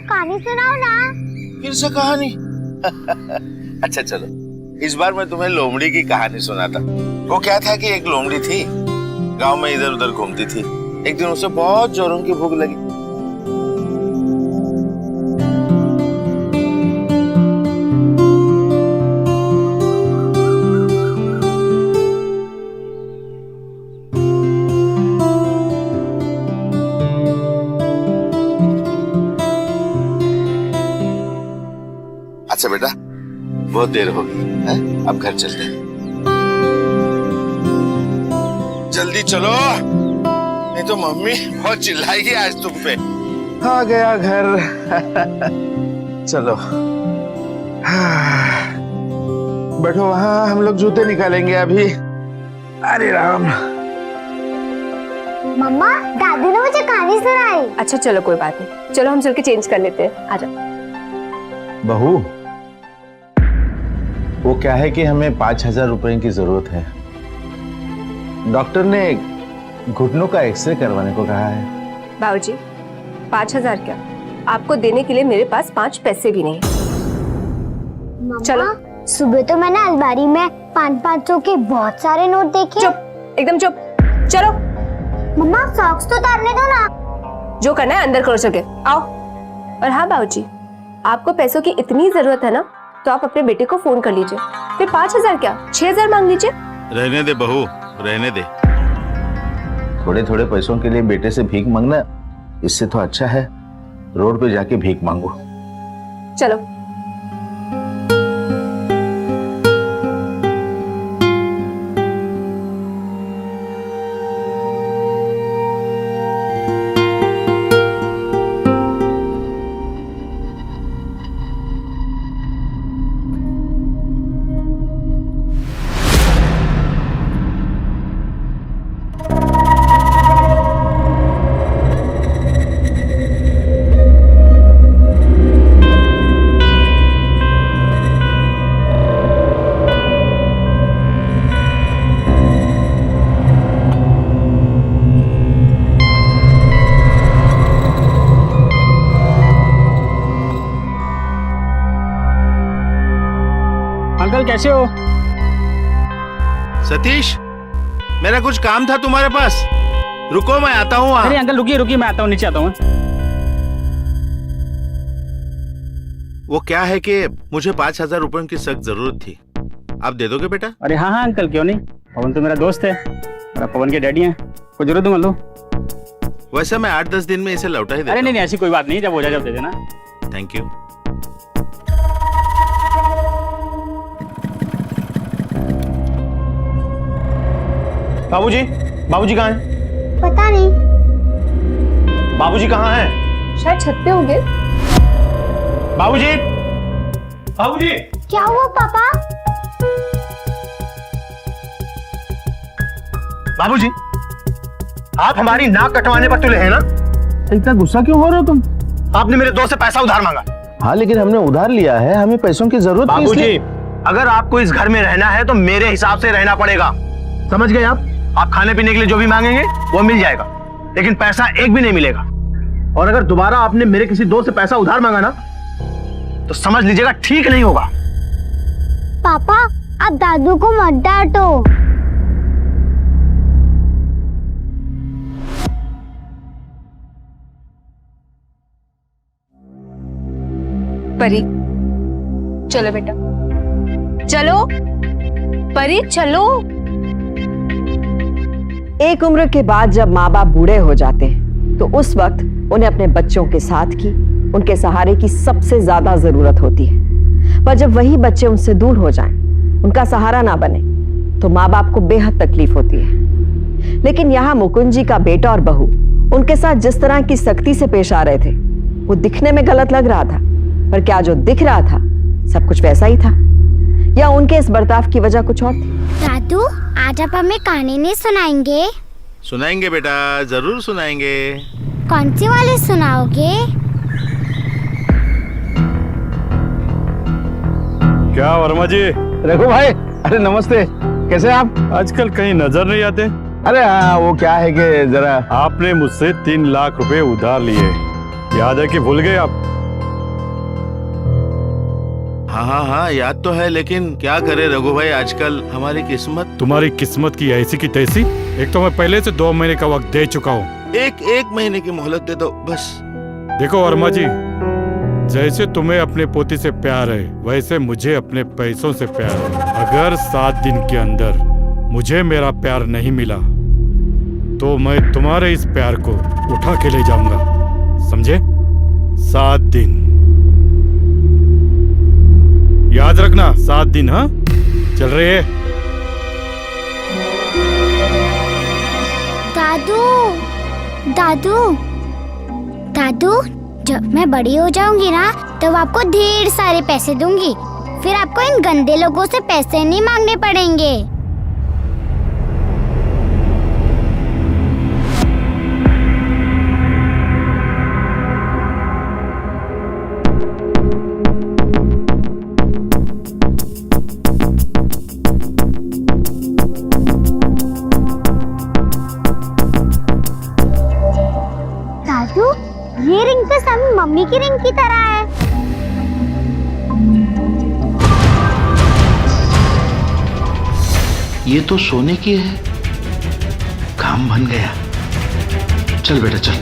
कहानी सुनाओ ना। फिर से कहानी? अच्छा चलो, इस बार मैं तुम्हें लोमड़ी की कहानी सुनाता। वो क्या था कि एक लोमड़ी थी, गांव में इधर उधर घूमती थी। एक दिन उसे बहुत जोरों की भूख लगी। अच्छा बेटा, बहुत देर हो गई है, अब घर चलते हैं। जल्दी चलो, नहीं तो मम्मी बहुत चिल्लाएगी आज तुम पे। आ गया घर। चलो बैठो वहां, हम लोग जूते निकालेंगे अभी। अरे राम। मम्मा, दादी ने मुझे कहानी सुनाई। अच्छा चलो कोई बात नहीं, चलो हम चल के चेंज कर लेते हैं। आजा। बहू, वो क्या है कि हमें 5,000 रुपए की जरूरत है। डॉक्टर ने घुटनों का एक्सरे करवाने को कहा है। बाबूजी, 5,000 क्या, आपको देने के लिए मेरे पास 5 पैसे भी नहीं। चलो। सुबह तो मैंने अलमारी में 500 के बहुत सारे नोट देखे। चुप, एकदम चुप। चलो। मम्मा, सॉक्स तो उतारने दो ना। जो करना है अंदर करो, चल के आओ। और हाँ बाबूजी, आपको पैसों की इतनी जरूरत है ना, तो आप अपने बेटे को फोन कर लीजिए। फिर 5,000 क्या, 6,000 मांग लीजिए। रहने दे बहू, रहने दे। थोड़े थोड़े पैसों के लिए बेटे से भीख मांगना, इससे तो अच्छा है रोड पे जाके भीख मांगो। चलो। अंकल कैसे हो? सतीश, मेरा कुछ काम था तुम्हारे पास, रुको मैं आता हूँ। अरे अंकल रुकिए रुकिए, मैं आता हूँ, नीचे आता हूँ। वो क्या है कि मुझे 5,000 रुपयों की सख्त जरूरत थी, आप दे दोगे बेटा? अरे हाँ हाँ अंकल, क्यों नहीं, पवन तो मेरा दोस्त है और आप पवन के डैडी हैं, कोई जरूरत दूंगा लो। वैसे मैं 8-10 दिन में इसे लौटा ही देता। अरे नहीं ऐसी कोई बात नहीं, जब हो जाए जब दे देना। Thank you. बाबूजी, बाबूजी कहाँ हैं? पता नहीं। बाबूजी कहाँ हैं? शायद छत पे होंगे। बाबूजी, बाबूजी। क्या हुआ पापा? बाबूजी, आप हमारी नाक कटवाने पर तुले हैं ना? इतना गुस्सा क्यों हो रहे हो तुम? आपने मेरे दोस्त से पैसा उधार मांगा। हाँ लेकिन हमने उधार लिया है, हमें पैसों की जरूरत थी। बाबूजी, अगर आपको इस घर में रहना है तो मेरे हिसाब से रहना पड़ेगा, समझ गए आप? आप खाने पीने के लिए जो भी मांगेंगे वो मिल जाएगा, लेकिन पैसा एक भी नहीं मिलेगा। और अगर दोबारा आपने मेरे किसी दोस्त से पैसा उधार मांगा ना, तो समझ लीजिएगा ठीक नहीं होगा। पापा, आप दादू को मत डांटो। परी, चलो बेटा, चलो परी, चलो। एक उम्र के बाद जब माँ बाप बूढ़े हो जाते हैं तो उस वक्त उन्हें अपने बच्चों के साथ की, उनके सहारे की सबसे ज्यादा जरूरत होती है। पर जब वही बच्चे उनसे दूर हो जाएं, उनका सहारा ना बने, तो माँ बाप को बेहद तकलीफ होती है। लेकिन यहाँ मुकुंद जी का बेटा और बहू उनके साथ जिस तरह की सख्ती से पेश आ रहे थे, वो दिखने में गलत लग रहा था, पर क्या जो दिख रहा था सब कुछ वैसा ही था, या उनके इस बर्ताव की वजह कुछ और थी? दादू, आज आप हमें कहानी नहीं सुनाएंगे? सुनाएंगे बेटा, जरूर सुनाएंगे। कौन सी वाली सुनाओगे? क्या वर्मा जी? रघु भाई, अरे नमस्ते, कैसे आप? आजकल कहीं नजर नहीं आते। अरे हाँ, वो क्या है कि जरा आपने मुझसे 3 लाख रुपए उधार लिए, याद है कि भूल गए आप? हाँ हाँ हाँ, याद तो है, लेकिन क्या करे रघु भाई, आजकल हमारी किस्मत। तुम्हारी किस्मत की ऐसी की तैसी। एक तो मैं पहले से 2 महीने का वक्त दे चुका हूँ। एक महीने की मोहलत दे दो बस। देखो वर्मा जी, जैसे तुम्हें अपने पोती से प्यार है वैसे मुझे अपने पैसों से प्यार है। अगर 7 दिन के अंदर मुझे मेरा प्यार नहीं मिला तो मैं तुम्हारे इस प्यार को उठा के ले जाऊंगा, समझे? 7 दिन याद रखना, 7 दिन। हाँ, चल रही है। दादू दादू दादू, जब मैं बड़ी हो जाऊंगी ना तब आपको ढेर सारे पैसे दूंगी, फिर आपको इन गंदे लोगों से पैसे नहीं मांगने पड़ेंगे। दादू, ये रिंग तो सब मम्मी की रिंग की तरह है। ये तो सोने की है। काम बन गया। चल बेटा चल।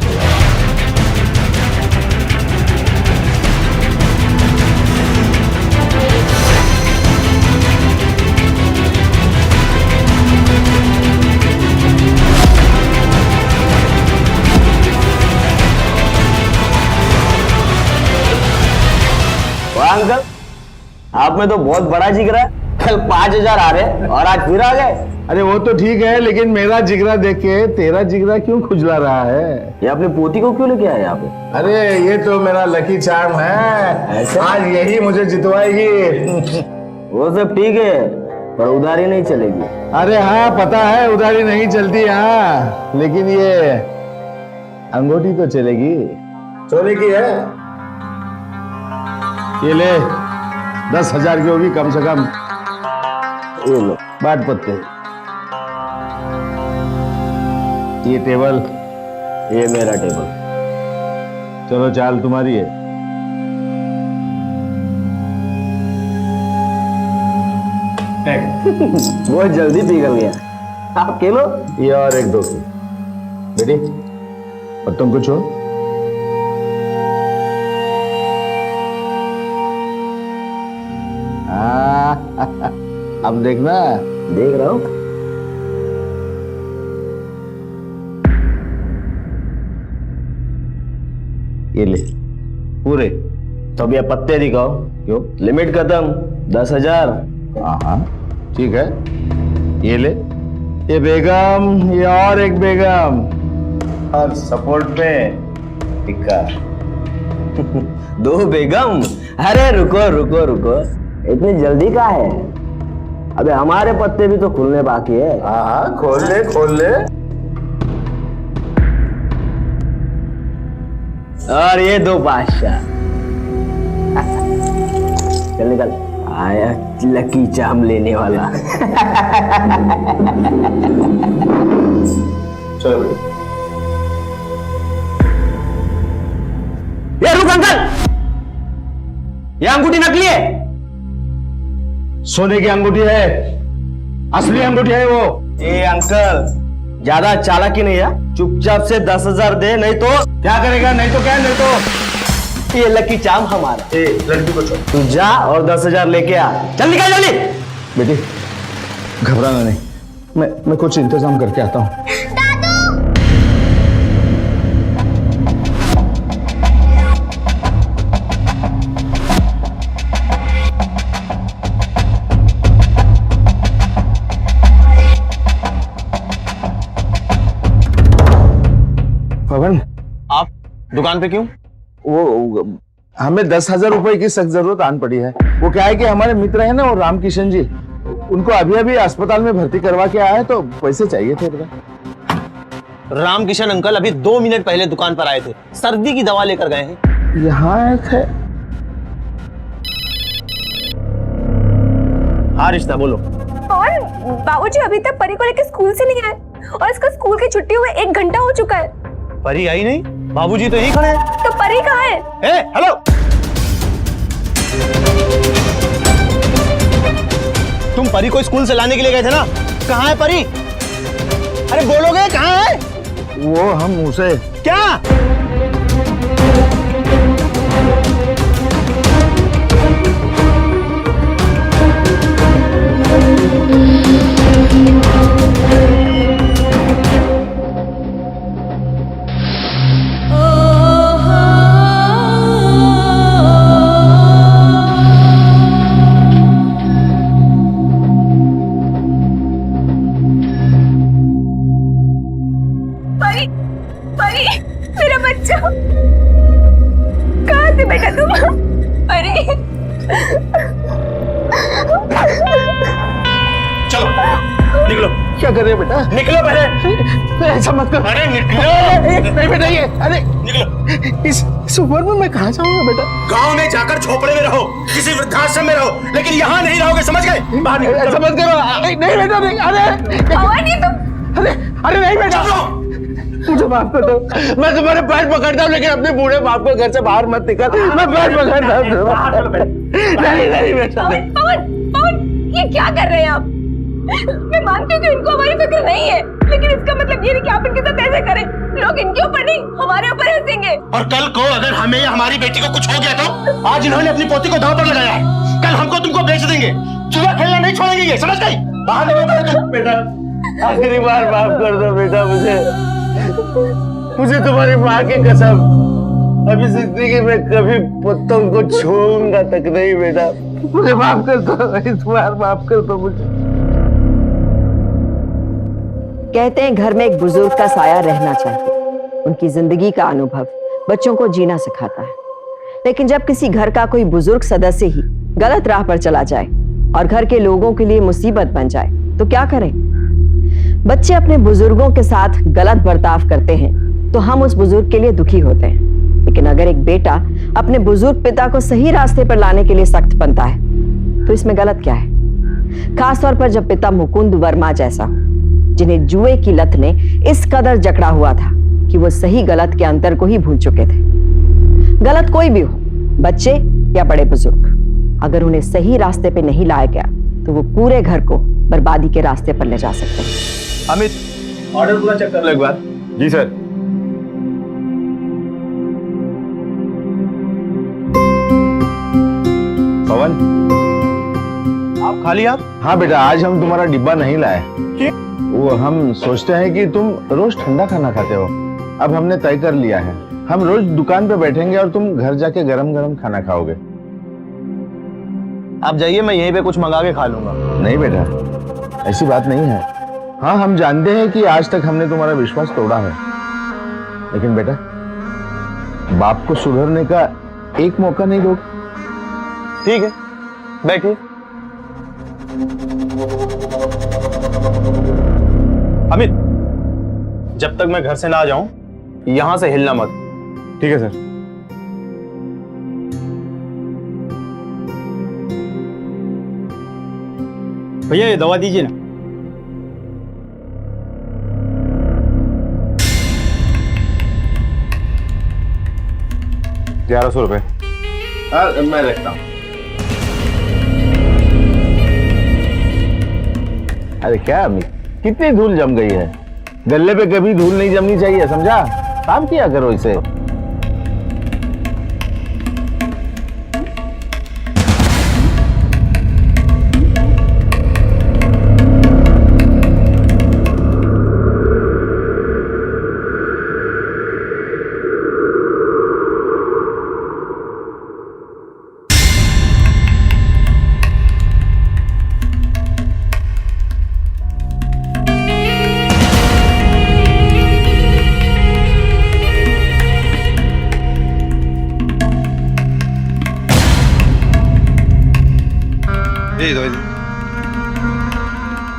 वाह अंकल, आप में तो बहुत बड़ा जिगरा है। कल 5,000 आ रहे और आज फिर आ गए। अरे वो तो ठीक है, लेकिन मेरा जिगरा देख के तेरा जिगरा क्यों खुजला रहा है? ये अपनी पोती को क्यों लेके आए यहाँ पे? अरे ये तो मेरा लकी चार्म है, आज यही मुझे जितवाएगी। वो सब ठीक है, पर उधारी नहीं चलेगी। अरे हाँ पता है, उधारी नहीं चलती। हाँ, लेकिन ये अंगूठी तो चलेगी। सोने की है, ये ले। 10,000 की होगी कम से कम। ये लो, बाट पत्ते। ये टेबल, ये मेरा टेबल। चलो चाल तुम्हारी है। बहुत जल्दी पिघल गया। आप खेलो। ये और एक दो बेटी, और तुम कुछ हो? अब देखना। देख रहा हूं। ये ले पूरे। तो अब ये पत्ते दिखाओ। क्यों? लिमिट खत्म। 10,000। हाँ हाँ ठीक है, ये ले। ये बेगम, ये और एक बेगम, और सपोर्ट पे टिक्का। 2 बेगम? अरे रुको रुको रुको, इतनी जल्दी का है? अबे हमारे पत्ते भी तो खुलने बाकी है। हाँ हाँ खोल ले खोल ले। और ये 2 बादशाह। चल निकल। आया लकी चाम लेने वाला। चलो बेटी। ये रुक अंकल, ये अंगूठी नकली है। सोने की अंगूठी है, असली अंगूठी है वो। ए अंकल, ज्यादा चालाकी नहीं है, चुपचाप से 10,000 दे, नहीं तो क्या करेगा? नहीं तो क्या, नहीं तो ये लकी चाम हमारा। ए लड़की को छोड़। तू जा और 10,000 लेके आ। चल निकल जल्दी। बेटी घबराना नहीं, मैं कुछ इंतजाम करके आता हूँ। पवन, आप दुकान पे क्यों? वो हमें 10,000 रुपए की सख्त जरूरत आन पड़ी है। वो क्या है कि हमारे मित्र हैं ना, वो रामकिशन जी, उनको अभी अभी अस्पताल में भर्ती करवा के आए, तो पैसे चाहिए थे। रामकिशन अंकल अभी 2 मिनट पहले दुकान पर आए थे, सर्दी की दवा लेकर गए हैं। यहाँ आए थे? हाँ रिश्ता बोलो। और बाबूजी अभी तक परी को लेकर स्कूल से नहीं आए, और इसका स्कूल की छुट्टी हुए 1 घंटा हो चुका है। परी आई नहीं? बाबूजी तो यहीं खड़े हैं। तो परी कहाँ है? हेलो। तुम परी को स्कूल से लाने के लिए गए थे ना? कहाँ है परी? अरे बोलोगे कहाँ है? वो हम उसे क्या? परी, परी, मेरा बच्चा कहाँ से बेटा तुम? परी, चलो निकलो। क्या कर रहे हो बेटा? निकलो पहले। ऐसा मत करो। अरे निकलो। नहीं बेटा, ये अरे निकलो। इस उम्र में मैं कहाँ जाऊंगा बेटा? गांव में जाकर झोपड़े में रहो, किसी वृद्धाश्रम में रहो, लेकिन यहाँ नहीं रहोगे, समझ गए? बाहर निकलो। ऐसा मत करो। नहीं बेटा, नहीं। अरे पवन ये तुम अरे नहीं बेटा, मुझे माफ कर दो। मैं तुम्हारे पैर पकड़ता हूँ, लेकिन अपने बूढ़े बाप को घर से बाहर मत निकल। मैं पैर पकड़ता हूँ। नहीं बेटा। पवन, पवन, पवन, ये क्या कर रहे हैं आप? मैं मानती हूँ कि इनको हमारी फिक्र नहीं है, लेकिन इसका मतलब ये नहीं कि आप इनके साथ ऐसे करें। लोग इनके ऊपर नहीं, हमारे ऊपर हंसेंगे। और कल को अगर हमें या हमारी बेटी को कुछ हो गया तो? आज इन्होंने अपनी पोती को दांव पर लगाया है, कल हमको तुमको बेच देंगे। जुआ खेलना नहीं छोड़ेंगे ये, समझ गई? बाहर निकलो बेटा, आखिरी बार माफ कर दो बेटा मुझे तुम्हारी माँ की कसम। अभी जिंदगी में कभी पुत्तों को छूऊंगा तक नहीं बेटा। मुझे माफ कर दो, इस बार माफ कर दो मुझे। कहते हैं घर में एक बुजुर्ग का साया रहना चाहिए। उनकी जिंदगी का अनुभव बच्चों को जीना सिखाता है। लेकिन जब किसी घर का कोई बुजुर्ग सदस्य ही गलत राह पर चला जाए और घर के लोगों के लिए मुसीबत बन जाए तो क्या करें? बच्चे अपने बुजुर्गों के साथ गलत बर्ताव करते हैं तो हम उस बुजुर्ग के लिए दुखी होते हैं। लेकिन अगर एक बेटा अपने बुजुर्ग पिता को सही रास्ते पर लाने के लिए सख्त बनता है तो इसमें गलत क्या है? खासतौर पर जब पिता मुकुंद वर्मा जैसा, जिन्हें जुए की लत ने इस कदर जकड़ा हुआ था कि वो सही गलत के अंतर को ही भूल चुके थे। गलत कोई भी हो, बच्चे या बड़े बुजुर्ग, अगर उन्हें सही रास्ते पे नहीं लाया गया तो वो पूरे घर को बर्बादी के रास्ते पर ले जा सकते हैं। अमित, ऑर्डर पूरा चेक कर लो एक बार। जी सर। पवन, आप खा लिया? हाँ बेटा, आज हम तुम्हारा डिब्बा नहीं लाए। क्यों? वो हम सोचते हैं कि तुम रोज ठंडा खाना खाते हो। अब हमने तय कर लिया है, हम रोज दुकान पे बैठेंगे और तुम घर जाके गरम गरम खाना खाओगे। आप जाइए, मैं यहीं पे कुछ मंगा के खा लूंगा। नहीं बेटा, ऐसी बात नहीं है। हाँ, हम जानते हैं कि आज तक हमने तुम्हारा विश्वास तोड़ा है, लेकिन बेटा बाप को सुधरने का एक मौका नहीं दोगे? ठीक है, बैठिए। अमित, जब तक मैं घर से ना आ जाऊं यहां से हिलना मत। ठीक है सर। भैया ये दवा दीजिए ना। 1100 रुपए। मैं रखता हूँ। अरे क्या अमित, कितनी धूल जम गई है। गल्ले पे कभी धूल नहीं जमनी चाहिए, समझा? काम किया करो इसे।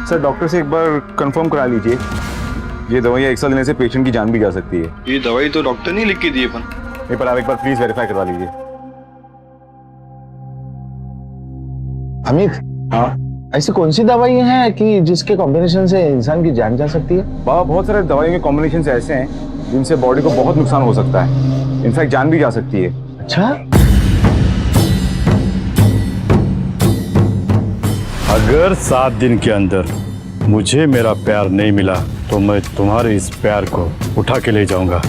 सर, डॉक्टर से एक बार कंफर्म करा लीजिए। ये दवाइयाँ एक साल लेने से पेशेंट की जान भी जा सकती है। ये दवाई तो डॉक्टर ने लिख के दी है। पर आप एक बार प्लीज वेरीफाई करवा लीजिए। अमित, हाँ, ऐसी कौन सी दवाइयाँ हैं कि जिसके कॉम्बिनेशन से इंसान की जान जा सकती है? बाबा, बहुत सारे दवाइयों के कॉम्बिनेशन ऐसे हैं जिनसे बॉडी को बहुत नुकसान हो सकता है, इनफैक्ट जान भी जा सकती है। अच्छा, अगर 7 दिन के अंदर मुझे मेरा प्यार नहीं मिला तो मैं तुम्हारे इस प्यार को उठा के ले जाऊंगा।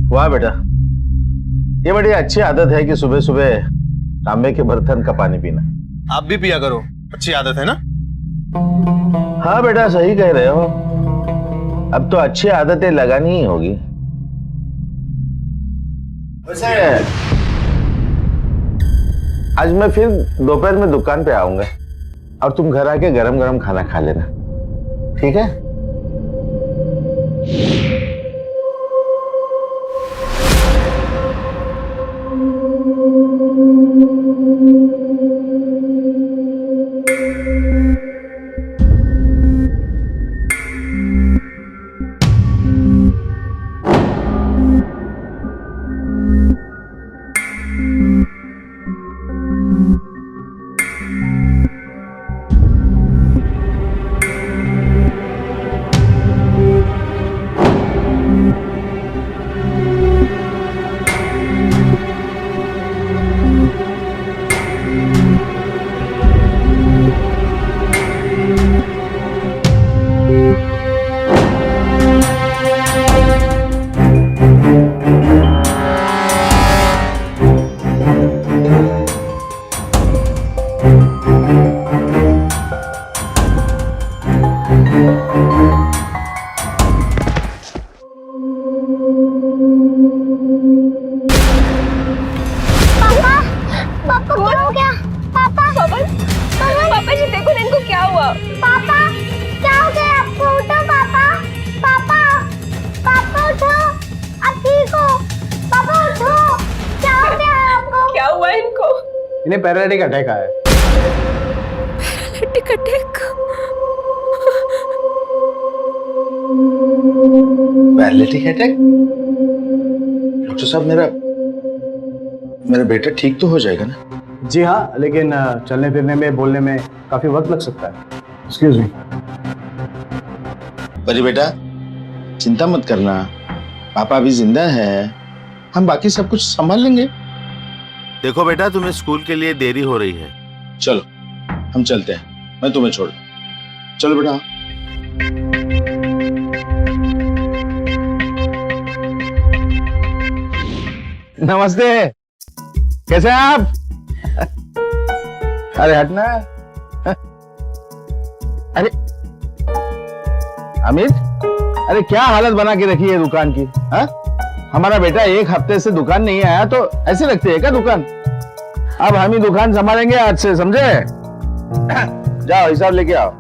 वाह बेटा, ये बड़ी अच्छी आदत है कि सुबह सुबह तांबे के बर्तन का पानी पीना। आप भी पिया करो, अच्छी आदत है ना। हाँ बेटा, सही कह रहे हो। अब तो अच्छी आदतें लगानी ही होगी। वैसे आज मैं फिर दोपहर में दुकान पे आऊंगा और तुम घर आके गरम गरम खाना खा लेना, ठीक है? इन्हें पैरालिटिक अटैक आया है। Paralytic attack? Paralytic attack? Doctor साहब, मेरा बेटा ठीक तो हो जाएगा ना? जी हाँ, लेकिन चलने फिरने में, बोलने में काफी वक्त लग सकता है। Excuse me. बड़ी बेटा, चिंता मत करना, पापा अभी जिंदा है, हम बाकी सब कुछ संभाल लेंगे। देखो बेटा, तुम्हें स्कूल के लिए देरी हो रही है, चलो हम चलते हैं, मैं तुम्हें छोड़। चलो बेटा। नमस्ते, कैसे हैं आप? अरे हटना। अरे अमित, अरे क्या हालत बना के रखी है दुकान की? हा? हमारा बेटा 1 हफ्ते से दुकान नहीं आया तो ऐसे रखते है क्या दुकान? अब हम ही दुकान संभालेंगे आज से, समझे? जाओ हिसाब लेके आओ।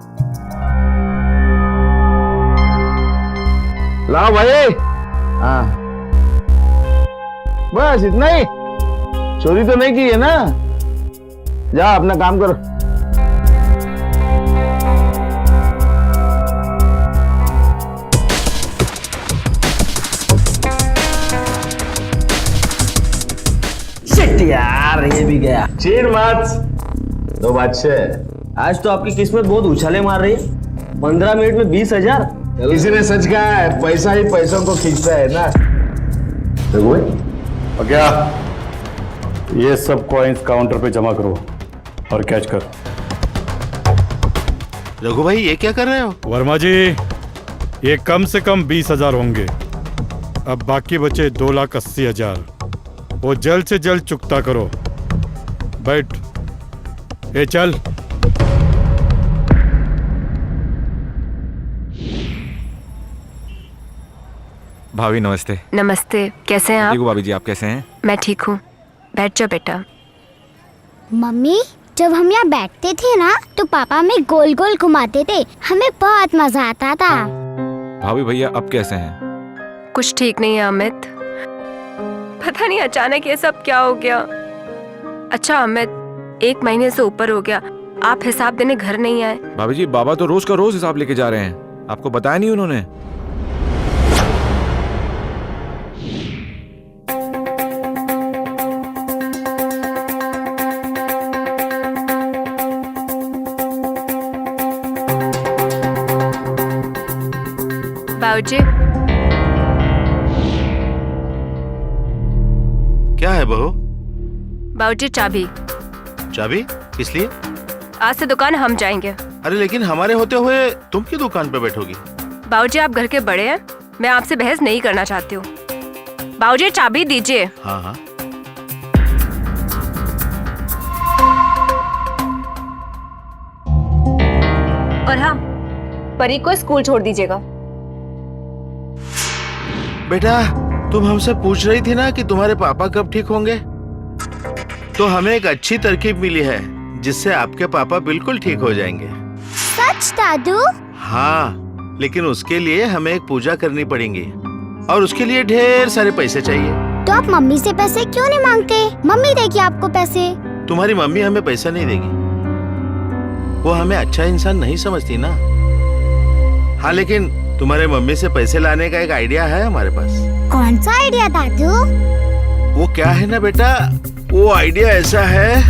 लाओ भाई। हाँ बस इतना ही, चोरी तो नहीं की है ना? जाओ अपना काम करो। यार ये भी गया। चीर मत, 2 बादशाह। आज तो आपकी किस्मत बहुत उछाले मार रही है। 15 मिनट में 20,000। किसी ने सच कहा है, पैसा ही पैसों को खींचता है ना। देखो और क्या, ये सब कॉइन्स काउंटर पे जमा करो और कैच कर। रघु भाई, ये क्या कर रहे हो? वर्मा जी, ये कम से कम 20,000 होंगे। अब बाकी बचे 2,80,000, वो जल्द से जल्द चुकता करो। बैठ, ये चल। भाभी नमस्ते। नमस्ते, कैसे हैं आप? ठीक हूँ भाभी जी, आप कैसे हैं? मैं ठीक हूँ, बैठ जाओ बेटा। मम्मी, जब हम यहाँ बैठते थे ना तो पापा हमें गोल गोल घुमाते थे, हमें बहुत मजा आता था। भाभी भैया अब कैसे हैं? कुछ ठीक नहीं है अमित। पता नहीं अचानक ये सब क्या हो गया। अच्छा अमित, 1 महीने से ऊपर हो गया, आप हिसाब देने घर नहीं आए। भाभी जी, बाबा तो रोज का रोज हिसाब लेके जा रहे हैं, आपको बताया नहीं उन्होंने? बाबूजी, क्या है बहू? बाबूजी चाबी। चाबी? किस लिए? आज से दुकान हम जाएंगे। अरे लेकिन हमारे होते हुए तुम क्यों दुकान पे बैठोगी? बाबूजी आप घर के बड़े हैं, मैं आपसे बहस नहीं करना चाहती हूँ। बाबूजी चाबी दीजिए। हाँ हाँ। और हाँ, परी को स्कूल छोड़ दीजिएगा। बेटा, तुम हमसे पूछ रही थी ना कि तुम्हारे पापा कब ठीक होंगे, तो हमें एक अच्छी तरकीब मिली है जिससे आपके पापा बिल्कुल ठीक हो जाएंगे। सच दादू? हाँ, लेकिन उसके लिए हमें एक पूजा करनी पड़ेगी और उसके लिए ढेर सारे पैसे चाहिए। तो आप मम्मी से पैसे क्यों नहीं मांगते? मम्मी देगी आपको पैसे। तुम्हारी मम्मी हमें पैसा नहीं देगी, वो हमें अच्छा इंसान नहीं समझती ना। हाँ, लेकिन तुम्हारे मम्मी से पैसे लाने का एक आइडिया है हमारे पास। कौन सा आइडिया दादू? वो क्या है ना बेटा, वो आइडिया ऐसा है।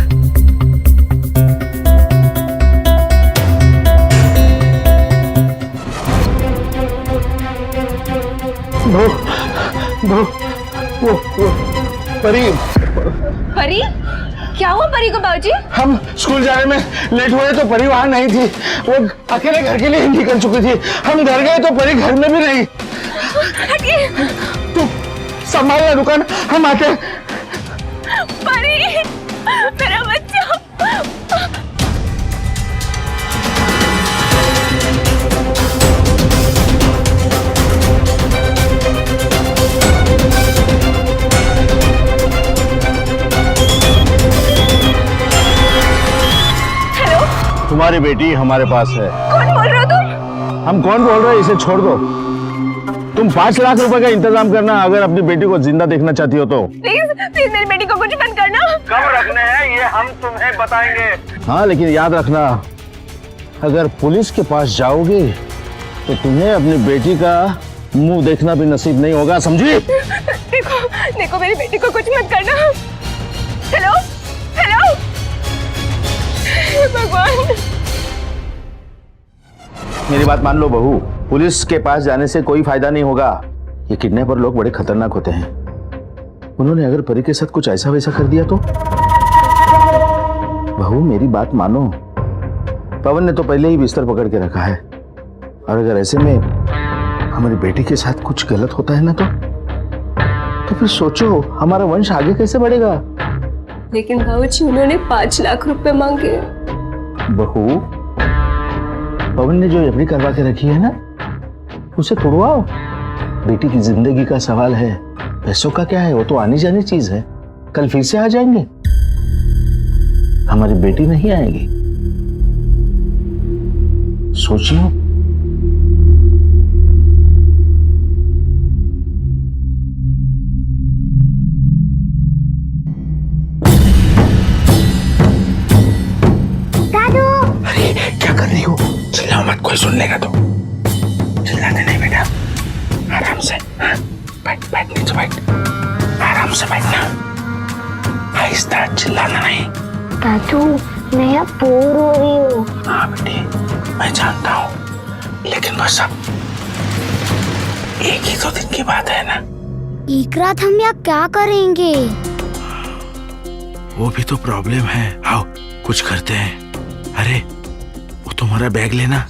वो परी। परी? क्या हुआ परी को बाबूजी? हम स्कूल जाने में लेट हुए तो परी वहाँ नहीं थी, वो अकेले घर के लिए निकल चुकी थी। हम घर गए तो परी घर में भी नहीं। तू संभाल दुकान, हम आते। परी, मेरा बच्चा। तुम्हारी बेटी हमारे पास है। कौन बोल रहे हो तुम? हम कौन बोल रहे हैं, इसे छोड़ दो। तुम 5 लाख रुपए का इंतजाम करना अगर अपनी बेटी को जिंदा देखना चाहती हो तो। प्लीज प्लीज मेरी बेटी को कुछ मत करना। कब रखने हैं ये हम तुम्हें बताएंगे। हाँ, लेकिन याद रखना, अगर पुलिस के पास जाओगे तो तुम्हें अपनी बेटी का मुंह देखना भी नसीब नहीं होगा, समझी? देखो देखो, मेरी बेटी को कुछ मत करना। हेलो हेलो, भगवान। मेरी बात मान लो बहू, पुलिस के पास जाने से कोई फायदा नहीं होगा। ये किडनैपर लोग बड़े खतरनाक होते हैं। उन्होंने अगर परी के साथ कुछ ऐसा वैसा कर दिया तो? बहू मेरी बात मानो, पवन ने तो पहले ही बिस्तर पकड़ के रखा है, और अगर ऐसे में हमारी बेटी के साथ कुछ गलत होता है ना तो फिर सोचो हमारा वंश आगे कैसे बढ़ेगा। लेकिन बाबूजी उन्होंने 5 लाख रुपए मांगे। बहू, पवन ने जो एफडी करवा के रखी है ना, उसे तोड़वाओ। बेटी की जिंदगी का सवाल है, पैसों का क्या है, वो तो आनी जानी चीज है। कल फिर से आ जाएंगे, हमारी बेटी नहीं आएगी। सोचियो। क्या कर रही हो? चिल्लाओ मत, कोई सुन लेगा तो। चिल्लाते नहीं बेटा, आराम से। हाँ? बैठ बैठ, नीचे बैठ, आराम से बैठना, आहिस्ता, चिल्लाना नहीं। दादू मैं अब बोर हो रही हूँ। हाँ बेटी, मैं जानता हूँ, लेकिन बस अब एक ही 2 दिन की बात है ना। एक रात हम यहाँ क्या करेंगे? वो भी तो प्रॉब्लम है। आओ कुछ करते हैं। अरे वो तुम्हारा बैग लेना,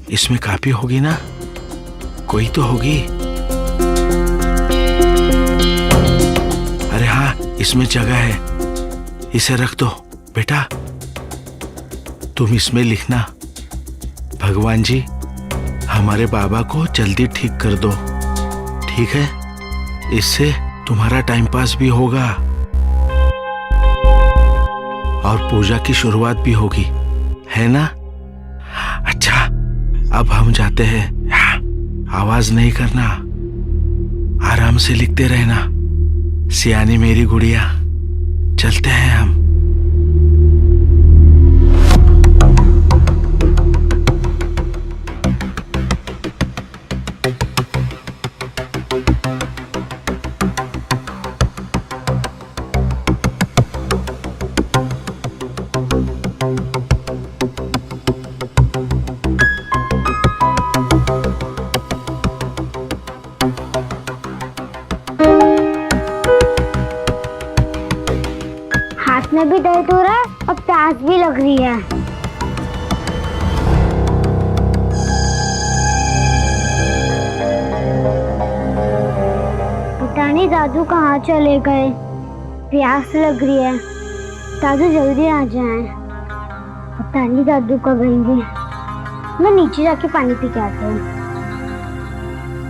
इसमें कापी होगी ना, कोई तो होगी। अरे हाँ, इसमें जगह है, इसे रख दो। बेटा तुम इसमें लिखना, भगवान जी हमारे बाबा को जल्दी ठीक कर दो, ठीक है? इससे तुम्हारा टाइम पास भी होगा और पूजा की शुरुआत भी होगी, है ना? अच्छा, अब हम जाते हैं। आवाज नहीं करना, आराम से लिखते रहना, सियानी मेरी गुड़िया। चलते हैं हम। हाथ में भी दर्द हो रहा है और प्यास भी लग रही है। पता नहीं दादू कहाँ चले गए। प्यास लग रही है, दादू जल्दी आ जाएं। पता नहीं दादू कब आएंगे। मैं नीचे जाके पानी पी के आता हूँ।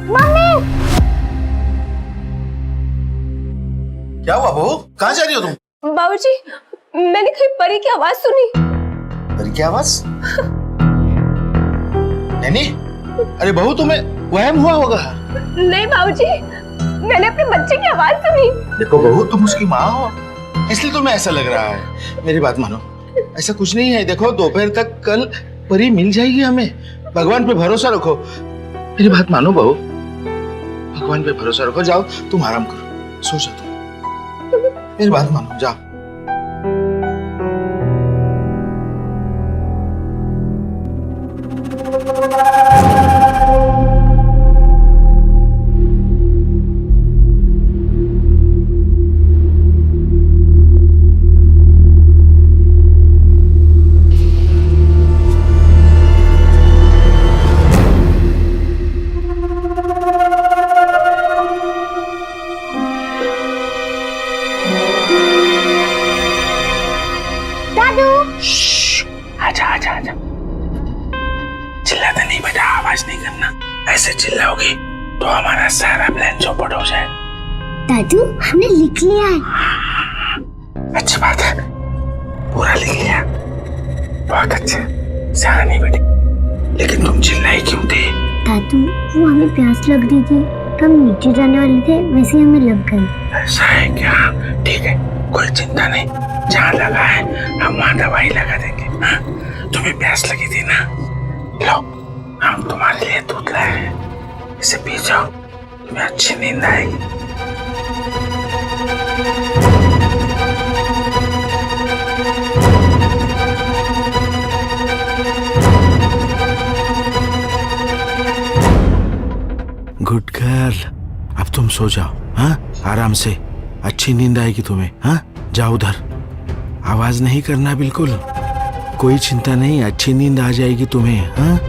मम्मी! क्या हुआ बहू, कहाँ जा रही हो तुम? बाबूजी, मैंने कहीं परी की आवाज सुनी। परी की आवाज? नैनी, अरे बहू तुम्हें वहम हुआ होगा। नहीं बाबूजी, मैंने अपने बच्चे की आवाज सुनी। देखो बहू, तुम उसकी माँ हो, इसलिए तुम्हें ऐसा लग रहा है। मेरी बात मानो, ऐसा कुछ नहीं है। देखो दोपहर तक कल परी मिल जाएगी हमें। भगवान पे भरोसा रखो। मेरी बात मानो बहू, भगवान पे भरोसा रखो। जाओ तुम आराम करो, सो जाओ तुम। मेरी बात मानो, जाओ। आजा आजा आजा। चिल्लाते नहीं बेटा, आवाज नहीं करना। ऐसे चिल्लाओगी तो हमारा सारा प्लान चौपट हो जाएगा। दादू, हमने लिख लिया है। अच्छी बात है, पूरा लिख लिया। बहुत अच्छे, ज्यादा नहीं बेटी। लेकिन तुम चिल्लाई क्यों थी? दादू, वो हमें प्यास लग रही थी, हम नीचे जाने वाले थे, वैसे हमें लग गई। ऐसा है क्या? ठीक है, कोई चिंता नहीं। जहाँ लगा है हम वहाँ दवाई लगा देंगे। हाँ? तुम्हें प्यास लगी थी ना? लो, हम तुम्हारे लिए दूध लाए हैं, इसे पी जाओ, तुम्हें अच्छी नींद आएगी। गुड गर्ल, अब तुम सो जाओ। हाँ, आराम से, अच्छी नींद आएगी तुम्हें। हाँ, जाओ उधर, आवाज नहीं करना बिल्कुल। कोई चिंता नहीं, अच्छी नींद आ जाएगी तुम्हें। हाँ?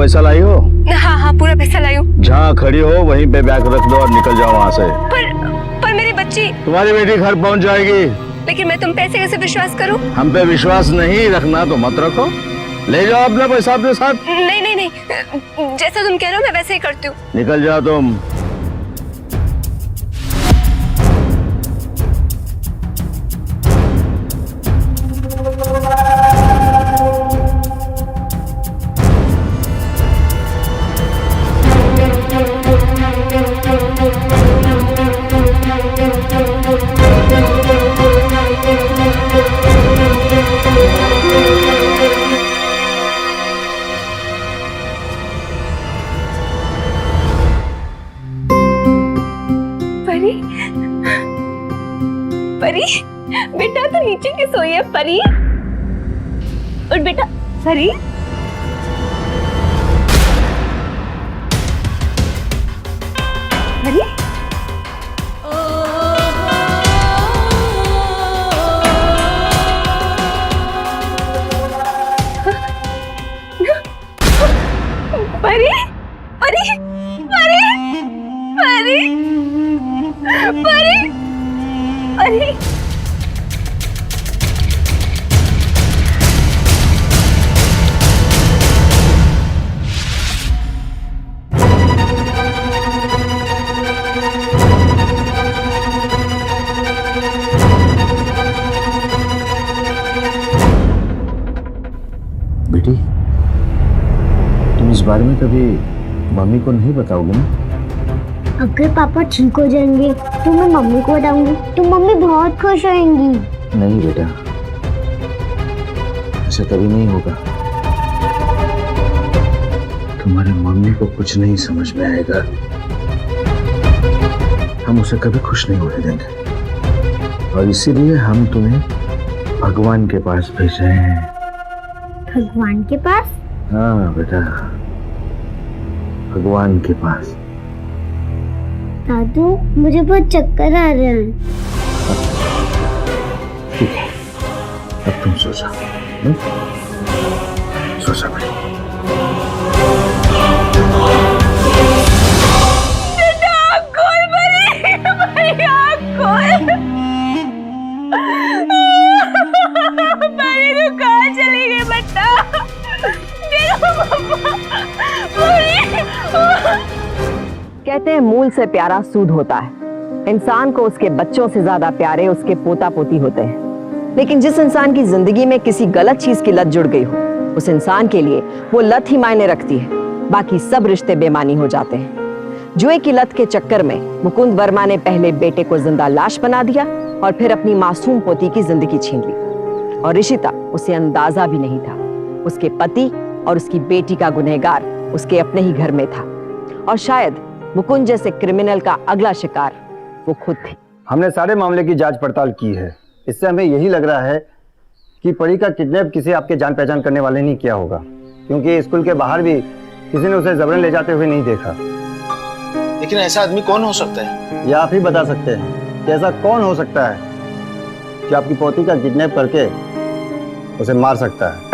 पैसा लाई हो? हाँ हाँ, पूरा पैसा लाई हूँ। जहाँ खड़ी हो वहीं पे बैग रख दो और निकल जाओ वहाँ से। पर मेरी बच्ची। तुम्हारी बेटी घर पहुँच जाएगी। लेकिन मैं तुम पैसे कैसे विश्वास करूँ? हम पे विश्वास नहीं रखना तो मत रखो, ले जाओ अपना पैसा अपने साथ। नहीं नहीं नहीं, जैसा तुम कह रहे हो मैं वैसे ही करती हूँ। निकल जाओ तुम। परी, बेटा तो नीचे की सोई है परी। और बेटा परी, परी बेटी, तुम इस बारे में कभी मम्मी को नहीं बताओगे ना? अगर पापा ठीक हो जाएंगे तो मैं मम्मी को बताऊंगी, तो मम्मी बहुत खुश होंगी। नहीं बेटा, ऐसा कभी नहीं होगा। तुम्हारी मम्मी को कुछ नहीं समझ में आएगा। हम उसे कभी खुश नहीं होने देंगे, और इसीलिए हम तुम्हें भगवान के पास भेज रहे हैं। भगवान के पास? हाँ बेटा, भगवान के पास। दादू, मुझे बहुत चक्कर आ रहे हैं। ठीक है, अब तुम सो जाओ। सो जाओ बेटा। चली गई बेटा? कहते हैं मूल से प्यारा सूद होता है। इंसान को उसके बच्चों से ज्यादा प्यारे उसके पोता पोती होते हैं। लेकिन जिस इंसान की जिंदगी में किसी गलत चीज की लत जुड़ गई हो, उस इंसान के लिए वो लत ही मायने रखती है, बाकी सब रिश्ते बेमानी हो जाते हैं। जुए की लत के चक्कर में मुकुंद वर्मा ने पहले बेटे को जिंदा लाश बना दिया और फिर अपनी मासूम पोती की जिंदगी छीन ली। और ऋषिता, उसे अंदाजा भी नहीं था उसके पति और उसकी बेटी का गुनहगार उसके अपने ही घर में था, और शायद मुकुंद जैसे क्रिमिनल का अगला शिकार वो खुद थी। हमने सारे मामले की जांच पड़ताल की है। इससे हमें यही लग रहा है कि परी का किडनैप किसी आपके जान पहचान करने वाले ने किया होगा, क्योंकि स्कूल के बाहर भी किसी ने उसे जबरन ले जाते हुए नहीं देखा। लेकिन ऐसा आदमी कौन हो सकता है? ये आप ही बता सकते हैं कि ऐसा कौन हो सकता है कि आपकी पोती का किडनैप करके उसे मार सकता है।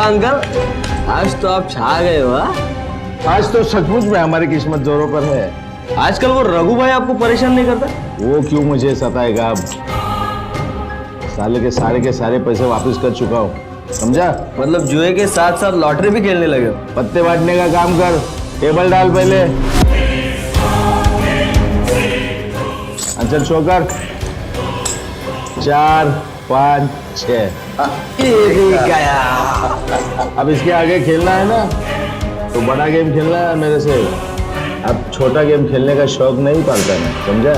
अंकल, आज तो आप छा गए हो। आज तो सचमुच में हमारी किस्मत जोरों पर है। आजकल वो रघु भाई आपको परेशान नहीं करता? वो क्यों मुझे सताएगा अब? साले के सारे पैसे वापस कर चुका हूँ, समझा? मतलब जुए के साथ साथ लॉटरी भी खेलने लगे हो? पत्ते बांटने का काम कर, टेबल डाल पहले। अच्छा शो कर। 4 5 6 गया। अब इसके आगे खेलना है ना तो बड़ा गेम खेलना है मेरे से। अब छोटा गेम खेलने का शौक नहीं पालता मैं, समझा?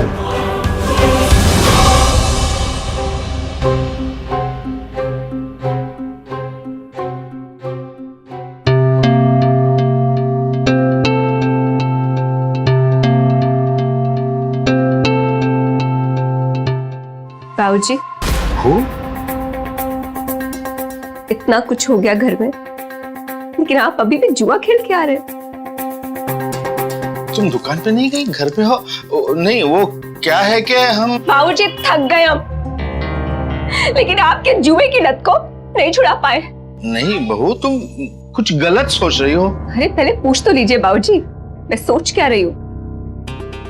बाबूजी, इतना कुछ हो गया घर में, लेकिन आप अभी भी जुआ खेल के आ रहे हैं। तुम दुकान पे नहीं गई, घर पे हो? नहीं, वो क्या है कि हम बाबूजी थक गए हम, लेकिन आपके जुए की लत को नहीं छुड़ा पाए। नहीं बहू, तुम कुछ गलत सोच रही हो। अरे पहले पूछ तो लीजिए बाबूजी, मैं सोच क्या रही हूँ?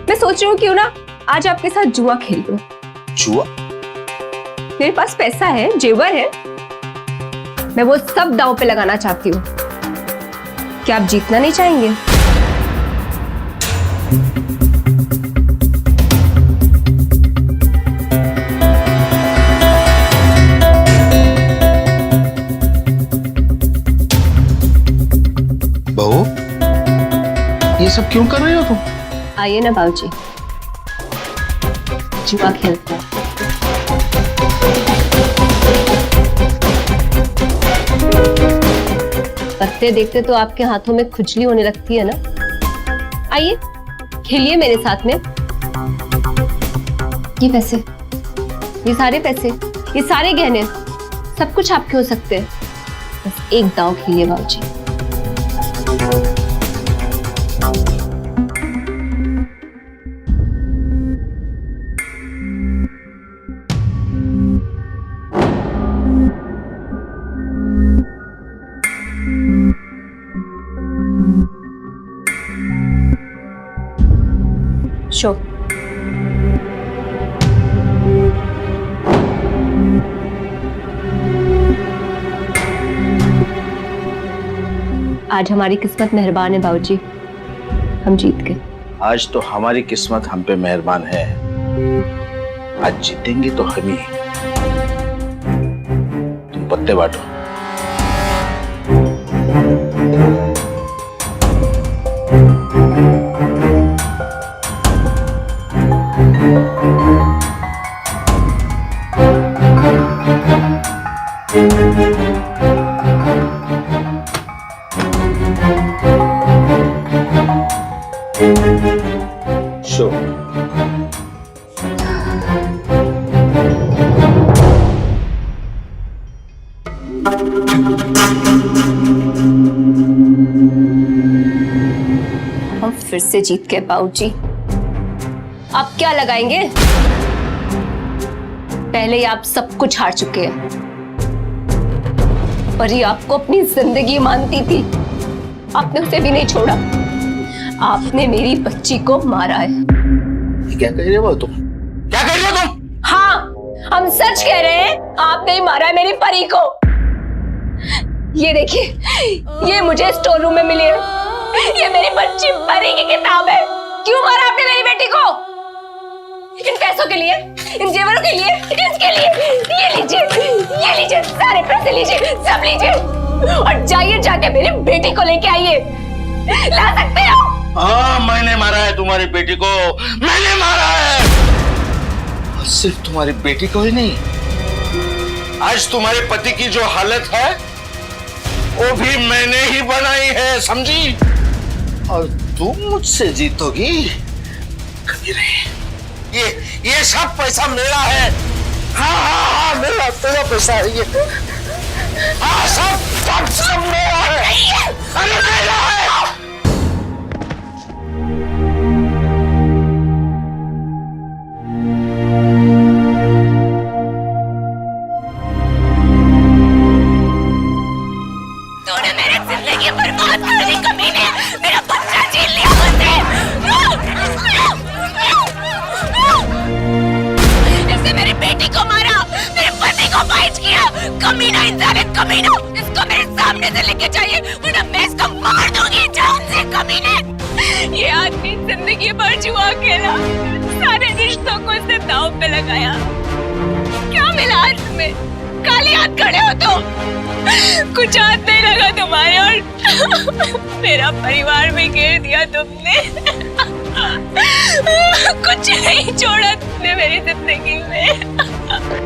मैं सोच रही हूँ क्यों ना आज आपके साथ जुआ खेल लूं। जुआ? मेरे पास पैसा है, जेवर है, मैं वो सब दांव पे लगाना चाहती हूँ। क्या आप जीतना नहीं चाहेंगे? बहू, ये सब क्यों कर रहे हो तुम? आइए ना बाबूजी, जुआ खेलते हैं। पत्ते देखते तो आपके हाथों में खुजली होने लगती है ना। आइए खेलिए मेरे साथ में। ये पैसे, ये सारे पैसे, ये सारे गहने, सब कुछ आपके हो सकते हैं। बस एक दांव खेलिए बाबूजी। शो आज हमारी किस्मत मेहरबान है बाबूजी, हम जीत गए। आज तो हमारी किस्मत हम पे मेहरबान है। आज जीतेंगे तो हम ही। तुम पत्ते बांटो। शो हम फिर से जीत गए बाबूजी। आप क्या लगाएंगे? पहले ही आप सब कुछ हार चुके हैं। परी आपको अपनी जिंदगी मानती थी, आपने उसे भी नहीं छोड़ा। आपने मेरी बच्ची को मारा है। क्या कह रहे हो तुम? क्या कह रहे हो तुम? हाँ, हम सच कह रहे हैं, आपने ही मारा है मेरी परी को। ये देखिए, ये मुझे स्टोर रूम में मिली है। ये मेरी बच्ची परी की किताब है। क्यों मारा आपने मेरी बेटी को? इन पैसों के लिए, इन जेवरों के लिए, इसके लिए। ये लीजिए, सारे पैसे लीजिए, सब लीजिए और जाइए जाके मेरी बेटी को लेके आइए। ला सकते हो? हाँ, मैंने मारा है तुम्हारी बेटी को, मैंने मारा है। और सिर्फ तुम्हारी बेटी को ही नहीं, आज तुम्हारे पति की जो हालत है वो भी मैंने ही बनाई है, समझी? और तुम मुझसे जीतोगी कभी नहीं। ये सब पैसा मेरा है। हाँ, मेरा तेरा पैसा है ये। हाँ, सब मेरा है। अरे मेरा है। तूने मेरी जिंदगी बर्बाद कर दी कमीने। मेरा बच्चा छीन लिया मुझसे। इसने मेरी बेटी को मारा, मेरे पति कमीना इंसान है, कमीना। इसको मेरे सामने से लेके जाइए वरना मैं इसको मार दूंगी जान से, कमीने। ये आदमी जिंदगी भर जुआ खेला, सारे रिश्तों को इसने दांव पे लगाया। क्या मिला आज में? खाली हाथ खड़े हो तो कुछ हाथ नहीं लगा तुम्हारे और मेरा परिवार भी घेर दिया तुमने। कुछ नहीं छोड़ा तुमने मेरी जिंदगी में।